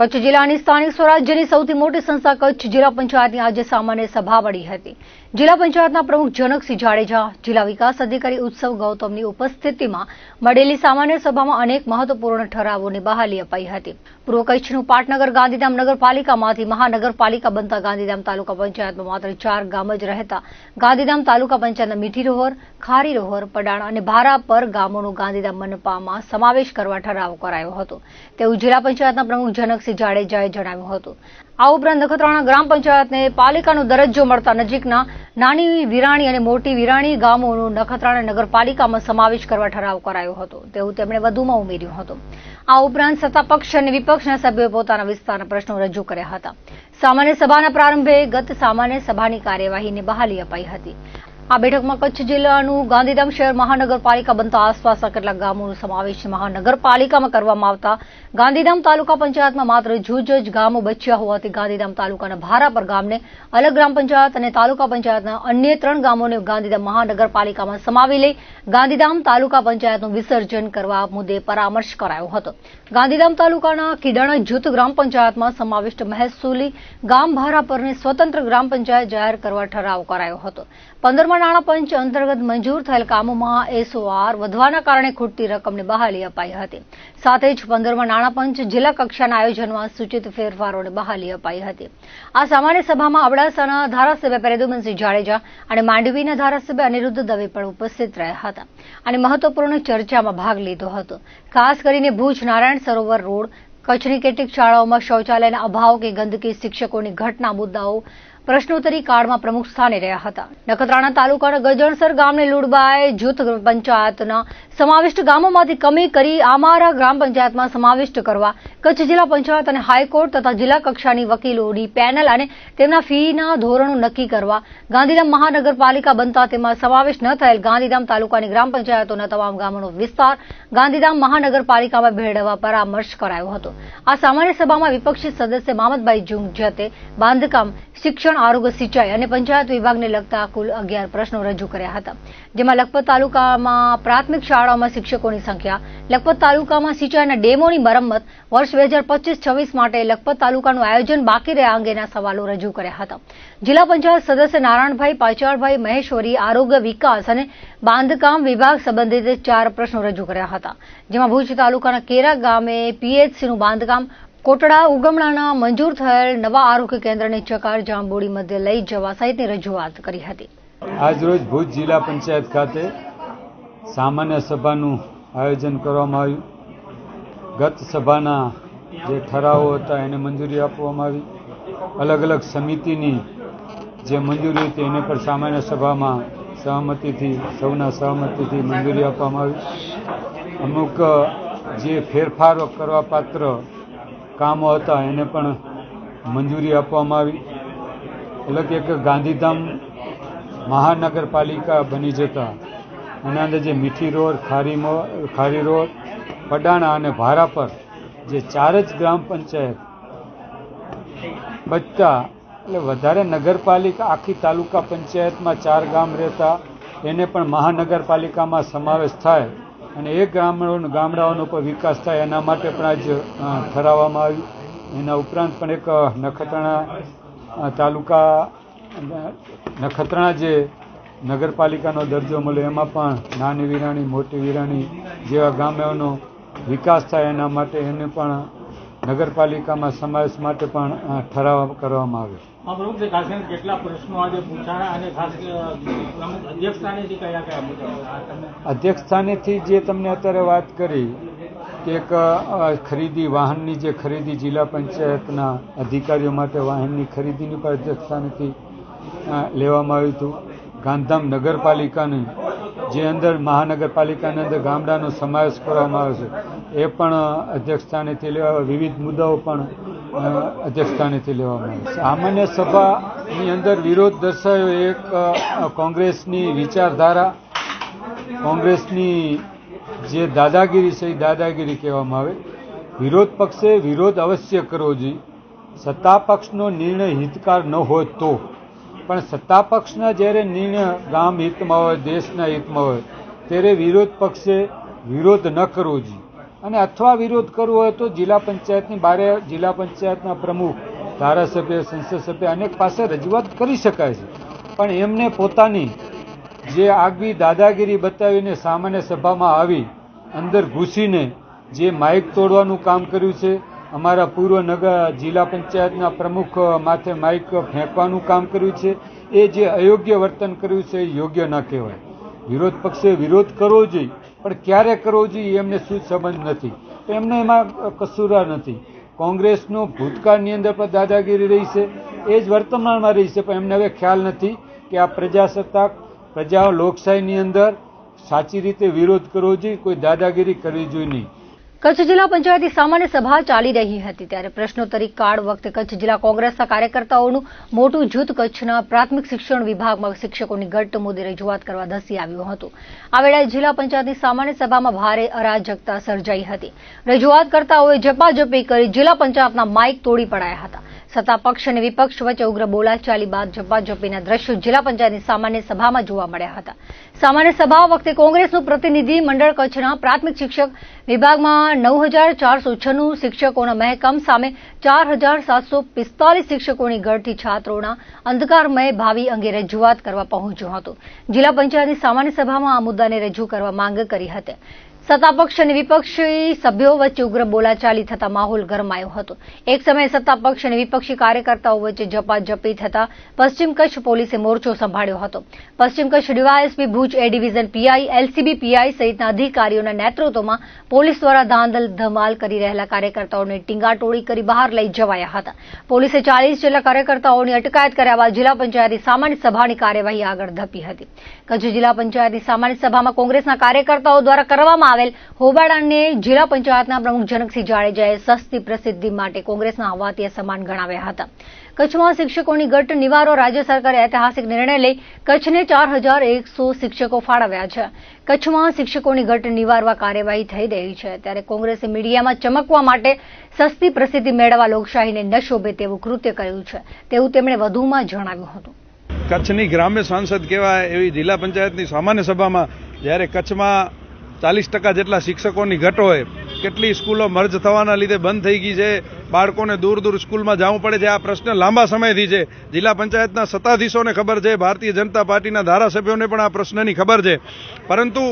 કચ્છ જિલ્લાની સ્થાનિક સ્વરાજ્યની સૌથી મોટી સંસ્થા કચ્છ જિલ્લા પંચાયતની આજે સામાન્ય સભા મળી હતી। જિલ્લા પંચાયતના પ્રમુખ જનકસિંહ જાડેજા, જિલ્લા વિકાસ અધિકારી ઉત્સવ ગૌતમની ઉપસ્થિતિમાં મળેલી સામાન્ય સભામાં અનેક મહત્વપૂર્ણ ઠરાવોની બહાલી અપાઈ હતી। પૂર્વ કચ્છનું પાટનગર ગાંધીધામ નગરપાલિકામાંથી મહાનગરપાલિકા બનતા ગાંધીધામ તાલુકા પંચાયતમાં માત્ર 4 ગામ જ રહેતા ગાંધીધામ તાલુકા પંચાયતના મીઠી રોહર, ખારી રોહર, પડાણ અને ભારાપર ગામોનો ગાંધીધામ મનપામાં સમાવેશ કરવા ઠરાવ કરાયો હતો તેવું જિલ્લા પંચાયતના પ્રમુખ જનકસિંહ જાડેજાએ જણાવ્યું હતું। આ ઉપરાંત નખત્રાણા ગ્રામ પંચાયતને પાલિકાનો દરજ્જો મળતા નજીકના નાની વિરાણી અને મોટી વિરાણી ગામોનો નખત્રાણા નગરપાલિકામાં સમાવેશ કરવા ઠરાવ કરાયો હતો તેવું તેમણે વધુમાં ઉમેર્યું હતું। આ ઉપરાંત સત્તાપક્ષ અને વિપક્ષના સભ્યોએ પોતાના વિસ્તારના પ્રશ્નો રજૂ કર્યા હતા। સામાન્ય સભાના પ્રારંભે ગત સામાન્ય સભાની કાર્યવાહીને બહાલી અપાઈ હતી। આ બેઠકમાં કચ્છ જિલ્લાનું ગાંધીધામ શહેર મહાનગરપાલિકા બનતા આસપાસના કેટલાક ગામોનો સમાવેશ મહાનગરપાલિકામાં કરવામાં આવતા ગાંધીધામ તાલુકા પંચાયતમાં માત્ર જૂજ જ ગામો બચ્યા હોવાથી ગાંધીધામ તાલુકાના ભારાપર ગામને અલગ ગ્રામ પંચાયત અને તાલુકા પંચાયતના અન્ય 3 ગામોને ગાંધીધામ મહાનગરપાલિકામાં સમાવી લઈ ગાંધીધામ તાલુકા પંચાયતનું વિસર્જન કરવા મુદ્દે પરામર્શ કરાયો હતો। ગાંધીધામ તાલુકાના કિડાણા જૂથ ગ્રામ પંચાયતમાં સમાવિષ્ટ મહેસૂલી ગામ ભારાપરને સ્વતંત્ર ગ્રામ પંચાયત જાહેર કરવા ઠરાવ કરાયો હતો। 15મા નાણાં પંચ અંતર્ગત મંજૂર થયેલ કામોમાં SOR વધવાના કારણે ખૂટતી રકમને બહાલી અપાઈ હતી। સાથે જ 15મા નાણાં પંચ જિલ્લા કક્ષાના આયોજનમાં સૂચિત ફેરફારોને બહાલી અપાઈ હતી। આ સામાન્ય સભામાં અબડાસાના ધારાસભ્ય પ્રદ્યુમનસિંહ જાડેજા અને માંડવીના ધારાસભ્ય અનિરુદ્ધ દવે પણ ઉપસ્થિત રહ્યા હતા અને મહત્વપૂર્ણ ચર્ચામાં ભાગ લીધો હતો। ખાસ કરીને ભુજ નારાયણ સરોવર રોડ, કચ્છની કેટલીક શાળાઓમાં શૌચાલયના અભાવ કે ગંદકી, શિક્ષકોની ઘટના મુદ્દાઓ પ્રશ્નોત્તરી કાળમાં પ્રમુખ સ્થાને રહ્યા હતા। નખત્રાણા તાલુકાના ગજણસર ગામને લુડબાય જૂથ પંચાયતના સમાવિષ્ટ ગામોમાંથી કમી કરી આમારા ગ્રામ પંચાયતમાં સમાવિષ્ટ કરવા કચ્છ જિલ્લા પંચાયત અને હાઈકોર્ટ તથા જિલ્લા કક્ષાની વકીલોની પેનલ અને તેમના ફીના ધોરણો નક્કી કરવા ગાંધીધામ મહાનગરપાલિકા બનતા તેમાં સમાવેશ ન થયેલ ગાંધીધામ તાલુકાની ગ્રામ પંચાયતોના તમામ ગામોનો વિસ્તાર ગાંધીધામ મહાનગરપાલિકામાં ભેળવવા પરામર્શ કરાયો હતો। આ સામાન્ય સભામાં વિપક્ષી સદસ્ય મામદભાઈ જુંગજતે બાંધકામ, શિક્ષણ, આરોગ્ય, સિંચાઈ અને પંચાયત વિભાગને લગતા કુલ 11 પ્રશ્નો રજૂ કર્યા હતા, જેમાં લખપત તાલુકામાં પ્રાથમિક શાળાઓમાં શિક્ષકોની સંખ્યા, લખપત તાલુકામાં સિંચાઈના ડેમોની મરમ્મત, વર્ષ 2025-26 માટે લખપત તાલુકાનું આયોજન બાકી રહ્યા અંગેના સવાલો રજૂ કર્યા હતા। જિલ્લા પંચાયત સદસ્ય નારાયણભાઈ પાચાળભાઈ મહેશ્વરી આરોગ્ય, વિકાસ અને બાંધકામ વિભાગ સંબંધિત 4 પ્રશ્નો રજૂ કર્યા હતા, જેમાં ભુજ તાલુકાના કેરા ગામે PHCનું બાંધકામ, કોટડા ઉગમણાના મંજૂર થયેલ નવા આરોગ્ય કેન્દ્રને ચકાર જાંબોડી મધ્ય લઈ જવા સહિતની રજૂઆત કરી હતી। આજરોજ ભુજ જિલ્લા પંચાયત ખાતે સામાન્ય સભાનું આયોજન કરવામાં આવ્યું। ગત સભાના જે ઠરાવો હતા એને મંજૂરી આપવામાં આવી। અલગ અલગ સમિતિની જે મંજૂરી હતી એને પણ સામાન્ય સભામાં સહમતિથી સૌના સહમતિથી મંજૂરી આપવામાં આવી। અમુક જે ફેરફારો કરવા પાત્ર કામો હતા એને પણ મંજૂરી આપવામાં આવી। એટલે કે ગાંધીધામ મહાનગરપાલિકા બની જતા એના અંદર જે મીઠી રોડ, ખારી રોડ, પડાણા અને ભારાપર જે 4 જ ગ્રામ પંચાયત બચતા એટલે વધારે નગરપાલિકા આખી તાલુકા પંચાયતમાં 4 ગામ રહેતા એને પણ મહાનગરપાલિકામાં સમાવેશ થાય અને એ ગામડાઓનો પણ વિકાસ થાય એના માટે પણ આજ ઠરાવવામાં આવ્યું। એના ઉપરાંત પણ એક નખત્રાણા તાલુકા નખત્રાણા જે નગરપાલિકાનો દરજ્જો મળે એમાં પણ નાની વિરાણી, મોટી વિરાણી જેવા ગામોનો વિકાસ થાય એના માટે એને પણ નગરપાલિકામાં સમાવેશ માટે પણ ઠરાવ કરવામાં આવ્યો। કેટલા પ્રશ્નો આજે પૂછાયા અને ખાસ અધ્યક્ષસ્થાનેથી કયા અધ્યક્ષસ્થાનેથી જે તમને અત્યારે વાત કરી કે એક ખરીદી, વાહનની જે ખરીદી જિલ્લા પંચાયતના અધિકારીઓ માટે વાહનની ખરીદીની પણ અધ્યક્ષસ્થાનેથી લેવામાં આવ્યું હતું। ગાંધીધામ નગરપાલિકાની જે અંદર મહાનગરપાલિકાની અંદર ગામડાનો સમાવેશ કરવામાં આવે છે એ પણ અધ્યક્ષસ્થાનેથી લેવા, વિવિધ મુદ્દાઓ પણ અધ્યક્ષસ્થાનેથી લેવામાં આવે છે। સામાન્ય સભાની અંદર વિરોધ દર્શાવ્યો એક કોંગ્રેસની વિચારધારા, કોંગ્રેસની જે દાદાગીરી છે એ દાદાગીરી કહેવામાં આવે। વિરોધ પક્ષે વિરોધ અવશ્ય કરવો જોઈએ। સત્તા પક્ષનો નિર્ણય હિતકાર ન હોય તો, પણ સત્તા પક્ષના જ્યારે નિર્ણય ગામ હિતમાં હોય, દેશના હિતમાં હોય ત્યારે વિરોધ પક્ષે વિરોધ ન કરવો જોઈએ। અને અથવા વિરોધ કરવો હોય તો જિલ્લા પંચાયતની બારે જિલ્લા પંચાયતના પ્રમુખ, ધારાસભ્ય, સંસદ સભ્ય અનેક પાસે રજૂઆત કરી શકાય છે. પણ એમને પોતાની જે આગવી દાદાગીરી બતાવીને સામાન્ય સભામાં આવી અંદર ઘૂસીને જે માઇક તોડવાનું કામ કર્યું છે, અમારા પૂર્વ જિલ્લા પંચાયતના પ્રમુખ માથે માઇક ફેંકવાનું કામ કર્યું છે, એ જે અયોગ્ય વર્તન કર્યું છે એ યોગ્ય ન કહેવાય. વિરોધ પક્ષે વિરોધ કરવો જોઈએ, પણ ક્યારે કરવો જોઈએ એમને શું સંબંધ નથી. એમને એમાં કસૂરવાર નથી. કોંગ્રેસનો ભૂતકાળની અંદર પણ દાદાગીરી રહી છે, એ જ વર્તમાનમાં રહી છે, પણ એમને હવે ખ્યાલ નથી કે આ પ્રજા લોકશાહીની અંદર સાચી રીતે વિરોધ કરવો જોઈએ, કોઈ દાદાગીરી કરવી જોઈએ નહીં. કચ્છ જિલ્લા પંચાયતની સામાન્ય સભા ચાલી રહી હતી ત્યારે પ્રશ્નોત્તરી કાળ વખતે કચ્છ જિલ્લા કોંગ્રેસના કાર્યકર્તાઓનું મોટું જૂથ કચ્છના પ્રાથમિક શિક્ષણ વિભાગમાં શિક્ષકોની ઘટ મુદ્દે રજૂઆત કરવા ધસી આવ્યું હતું. આ વેળાએ જિલ્લા પંચાયતની સામાન્ય સભામાં ભારે અરાજકતા સર્જાઈ હતી. રજૂઆતકર્તાઓએ ઝપાઝપી કરી જિલ્લા પંચાયતના માઇક તોડી પડાયા હતા. સત્તા પક્ષ અને વિપક્ષ વચ્ચે ઉગ્ર બોલાચાલી બાદ ઝપાઝપીના દ્રશ્યો જિલ્લા પંચાયતની સામાન્ય સભામાં જોવા મળ્યા હતા. સામાન્ય સભા વખતે કોંગ્રેસનું પ્રતિનિધિ મંડળ કચ્છના પ્રાથમિક શિક્ષક વિભાગમાં 9,496 શિક્ષકોના મહેકમ સામે 4,745 શિક્ષકોની ઘટથી છાત્રોના અંધકારમય ભાવિ અંગે રજૂઆત કરવા પહોંચ્યું હતું. જિલ્લા પંચાયતની સામાન્ય સભામાં આ મુદ્દાને રજૂ કરવા માંગ કરી હતી. સત્તાપક્ષ અને વિપક્ષી સભ્યો વચ્ચે ઉગ્ર બોલાચાલી થતા માહોલ ગરમાયો હતો. એક સમયે સત્તાપક્ષ અને વિપક્ષી કાર્યકર્તાઓ વચ્ચે ઝપાઝપી થતા પશ્ચિમ કચ્છ પોલીસે મોરચો સંભાળ્યો હતો. પશ્ચિમ કચ્છ ડીવાયએસપી ભુજ એ ડિવિઝન પીઆઈ, એલસીબી પીઆઈ સહિતના અધિકારીઓના નેતૃત્વમાં પોલીસ દ્વારા ધાંધલ ધમાલ કરી રહેલા કાર્યકર્તાઓને ટીંગાટોળી કરી બહાર લઈ જવાયા હતા. પોલીસે 40 જેટલા કાર્યકર્તાઓની અટકાયત કર્યા બાદ જિલ્લા પંચાયતની સામાન્ય સભાની કાર્યવાહી આગળ ધપી હતી. કચ્છ જિલ્લા પંચાયતની સામાન્ય સભામાં કોંગ્રેસના કાર્યકર્તાઓ દ્વારા કરવામાં આવેલ હોબાળાને જિલ્લા પંચાયતના પ્રમુખ જનકસિંહ જાડેજાએ સસ્તી પ્રસિદ્ધિ માટે કોંગ્રેસના હવાતીયા સમાન ગણાવ્યા હતા. કચ્છમાં શિક્ષકોની ઘટ નિવારો રાજ્ય સરકારે ઐતિહાસિક નિર્ણય લઈ કચ્છને 4,100 શિક્ષકો ફાળવ્યા છે. કચ્છમાં શિક્ષકોની ઘટ નિવારવા કાર્યવાહી થઈ રહી છે ત્યારે કોંગ્રેસે મીડિયામાં ચમકવા માટે સસ્તી પ્રસિદ્ધિ મેળવવા લોકશાહીને ન શોભે તેવું કૃત્ય કર્યું છે તેવું તેમણે વધુમાં જણાવ્યું હતું. કચ્છની ગ્રામ્ય સાંસદ કહેવાય એવી જિલ્લા પંચાયતની સામાન્ય સભામાં જ્યારે કચ્છમાં 40% જેટલા શિક્ષકોની ઘટ હોય, કેટલી સ્કૂલો મર્જ થવાના લીધે બંધ થઈ ગઈ છે, બાળકોને દૂર દૂર સ્કૂલમાં જવું પડે છે. આ પ્રશ્ન લાંબા સમયથી છે. જિલ્લા પંચાયતના સત્તાધીશોને ખબર છે, ભારતીય જનતા પાર્ટીના ધારાસભ્યોને પણ આ પ્રશ્નની ખબર છે, પરંતુ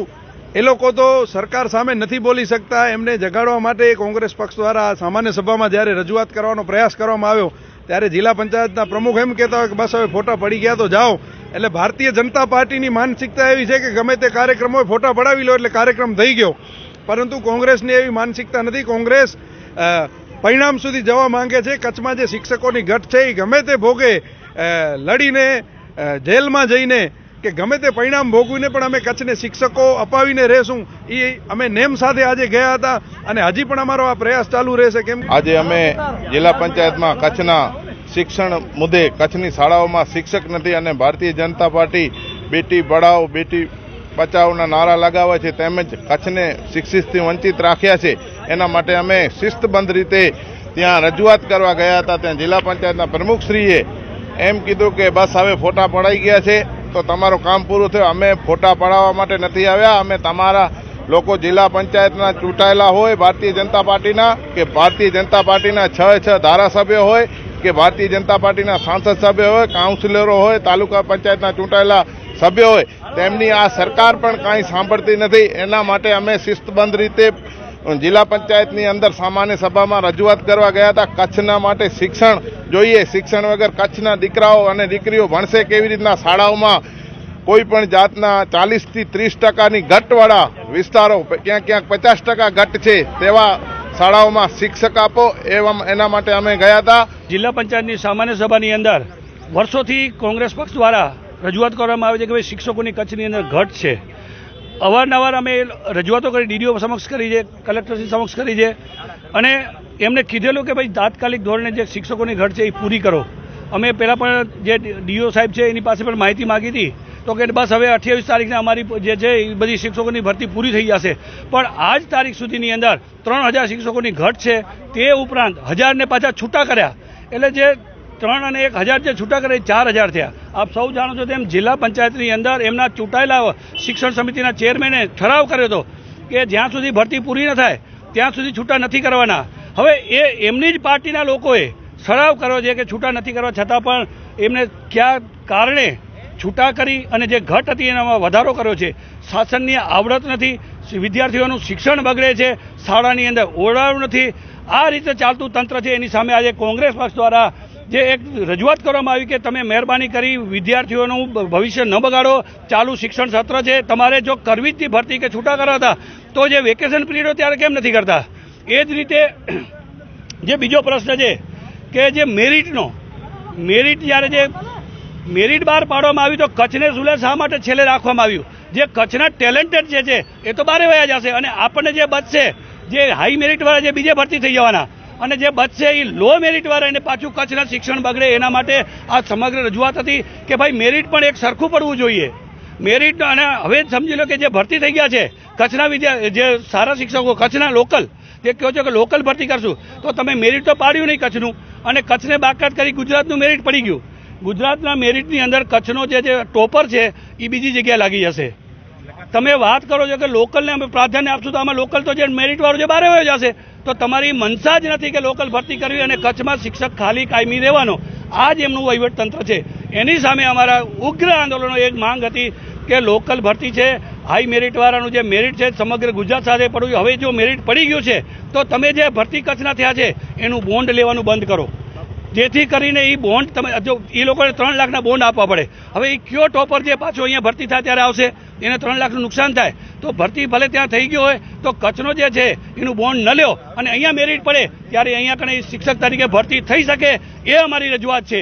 એ લોકો તો સરકાર સામે નથી બોલી શકતા. એમને જગાડવા માટે કોંગ્રેસ પક્ષ દ્વારા સામાન્ય સભામાં જ્યારે રજૂઆત કરવાનો પ્રયાસ કરવામાં આવ્યો ત્યારે જિલ્લા પંચાયતના પ્રમુખ એમ કહેતા હોય કે બસ હવે ફોટા પડી ગયા તો જાઓ. એટલે ભારતીય જનતા પાર્ટીની માનસિકતા એવી છે કે ગમે તે કાર્યક્રમ હોય ફોટા પડાવી લો એટલે કાર્યક્રમ થઈ ગયો, પરંતુ કોંગ્રેસની એવી માનસિકતા નથી. કોંગ્રેસ પરિણામ સુધી જવા માંગે છે. કચ્છમાં જે શિક્ષકોની ઘટ છે એ ગમે તે ભોગે લડીને જેલમાં જઈને કે ગમે તે પરિણામ ભોગવીને પણ અમે કચ્છને શિક્ષકો અપાવીને રહેશું, એ અમે નેમ સાથે આજે ગયા હતા અને હજી પણ અમારો આ પ્રયાસ ચાલુ રહેશે. કેમ આજે અમે જિલ્લા પંચાયતમાં કચ્છના શિક્ષણ મુદ્દે કચ્છની શાળાઓમાં શિક્ષક નથી અને ભારતીય જનતા પાર્ટી બેટી પઢાઓ બેટી બચાવના નારા લગાવે છે તેમજ કચ્છને શિક્ષિતથી વંચિત રાખ્યા છે. એના માટે અમે શિસ્તબદ્ધ રીતે ત્યાં રજૂઆત કરવા ગયા હતા. ત્યાં જિલ્લા પંચાયતના પ્રમુખશ્રીએ એમ કીધું કે બસ હવે ફોટા પડાઈ ગયા છે તો તમારું કામ પૂરું થયું. અમે ફોટા પડાવવા માટે નથી આવ્યા. અમે તમારા લોકો જિલ્લા પંચાયતના ચૂંટાયેલા હોય ભારતીય જનતા પાર્ટીના કે ભારતીય જનતા પાર્ટીના 6 ધારાસભ્યો હોય કે ભારતીય જનતા પાર્ટીના સાંસદ સભ્યો હોય, કાઉન્સિલરો હોય, તાલુકા પંચાયતના ચૂંટાયેલા સભ્યો હોય, તેમની આ સરકાર પણ કાંઈ સાંભળતી નથી. એના માટે અમે શિસ્તબદ્ધ રીતે જિલ્લા પંચાયતની અંદર સામાન્ય સભામાં રજૂઆત કરવા ગયા હતા. કચ્છના માટે શિક્ષણ જોઈએ. શિક્ષણ વગર કચ્છના દીકરાઓ અને દીકરીઓ ભણશે કેવી રીતના? શાળાઓમાં કોઈ પણ જાતના 40 થી 30% ઘટવાળા વિસ્તારો, ક્યાંક ક્યાંક 50% ઘટ છે તેવા શાળાઓમાં શિક્ષક આપો. એના માટે અમે ગયા હતા. જિલ્લા પંચાયતની સામાન્ય સભાની અંદર વર્ષોથી કોંગ્રેસ પક્ષ દ્વારા રજૂઆત કરવામાં આવે છે કે ભાઈ શિક્ષકોની કચ્છની અંદર ઘટ છે. અવારનવાર અમે રજૂઆતો કરી, ડીડીઓ સમક્ષ કરી છે, કલેક્ટરશ્રી સમક્ષ કરી છે અને એમને કીધેલું કે ભાઈ તાત્કાલિક ધોરણે જે શિક્ષકોની ઘટ છે એ પૂરી કરો. અમે પહેલાં પણ જે ડીઓ સાહેબ છે એની પાસે પણ માહિતી માગી હતી તો કે બસ હવે 28 તારીખને અમારી જે છે એ બધી શિક્ષકોની ભરતી પૂરી થઈ જશે. પણ આજ તારીખ સુધીની અંદર 3000 શિક્ષકોની ઘટ છે. તે ઉપરાંત 1000 ને પાછા છૂટા કર્યા. એટલે જે 3 અને 1000 જે છૂટા કરે 4000 થયા. આપ સૌ જાણો છો તેમ જિલ્લા પંચાયતની અંદર એમના ચૂંટાયેલા શિક્ષણ સમિતિના ચેરમેને ઠરાવ કર્યો હતો કે જ્યાં સુધી ભરતી પૂરી ન થાય ત્યાં સુધી છૂટા નથી કરવાના. હવે એમની જ પાર્ટીના લોકોએ ઠરાવ કર્યો છે કે છૂટા નથી કરવા છતાં પણ એમને કયા કારણે છૂટા કરી અને જે ઘટ હતી એનામાં વધારો કર્યો છે. શાસનની આવડત નથી, વિદ્યાર્થીઓનું શિક્ષણ બગડે છે, શાળાની અંદર ઓરડાઓ નથી. આ રીતે ચાલતું તંત્ર છે. એની સામે આજે કોંગ્રેસ પક્ષ દ્વારા જે એક રજૂઆત કરવામાં આવી કે તમે મહેરબાની કરી વિદ્યાર્થીઓનું ભવિષ્ય ન બગાડો, ચાલુ શિક્ષણ સત્ર છે, તમારે જો કરવી જ હતી ભરતી કે છૂટા કરાતા તો જે વેકેશન પીરિયડ ત્યારે કેમ નથી કરતા. એ જ રીતે જે બીજો પ્રશ્ન છે કે જે મેરિટ જ્યારે જે મેરિટ બહાર પાડવામાં આવ્યું તો કચ્છને સુલે શા માટે છેલ્લે રાખવામાં આવ્યું. જે કચ્છના ટેલેન્ટેડ જે છે એ તો બારે વયા જશે અને આપણને જે બચશે જે હાઈ મેરિટવાળા જે બીજે ભરતી થઈ જવાના અને જે બચશે એ લો મેરિટવાળા એને પાછું કચ્છના શિક્ષણ બગડે એના માટે આ સમગ્ર રજૂઆત હતી કે ભાઈ મેરિટ પણ એક સરખું પડવું જોઈએ. મેરિટ અને હવે સમજી લો કે જે ભરતી થઈ ગયા છે કચ્છના જે સારા શિક્ષકો કચ્છના લોકલ તે કહો છો કે લોકલ ભરતી કરશું તો તમે મેરિટ તો પાડ્યું નહીં કચ્છનું અને કચ્છને બાકાત કરી ગુજરાતનું મેરિટ પડી ગયું. ગુજરાતના મેરિટની અંદર કચ્છનો જે ટોપર છે એ બીજી જગ્યાએ લાગી જશે. તમે વાત કરો છો કે લોકલને અમે પ્રાધાન્ય આપશું તો આમાં લોકલ તો જે મેરિટવાળું જે બહાર વયો જશે તો તમારી મનસા જ નથી કે લોકલ ભરતી કરવી અને કચ્છમાં શિક્ષક ખાલી કાયમી રહેવાનો. આ જ એમનું વહીવટતંત્ર છે. એની સામે અમારા ઉગ્ર આંદોલનો એક માંગ હતી કે લોકલ ભરતી છે, હાઈ મેરિટવાળાનું જે મેરિટ છે સમગ્ર ગુજરાત સાથે પડવું. હવે જો મેરિટ પડી ગયું છે તો તમે જે ભરતી કચ્છના થયા છે એનું બોન્ડ લેવાનું બંધ કરો, જેથી કરીને એ બોન્ડ તમે જો એ લોકોને 3 લાખના બોન્ડ આપવા પડે. હવે એ કયો ટોપર જે પાછો અહીંયા ભરતી થાય ત્યારે આવશે એને 3 લાખનું નુકસાન થાય તો ભરતી ભલે ત્યાં થઈ ગયો હોય તો કચ્છનો જે છે એનું બોન્ડ ન લ્યો અને અહીંયા મેરિટ પડે ત્યારે અહીંયા કણે શિક્ષક તરીકે ભરતી થઈ શકે એ અમારી રજૂઆત છે.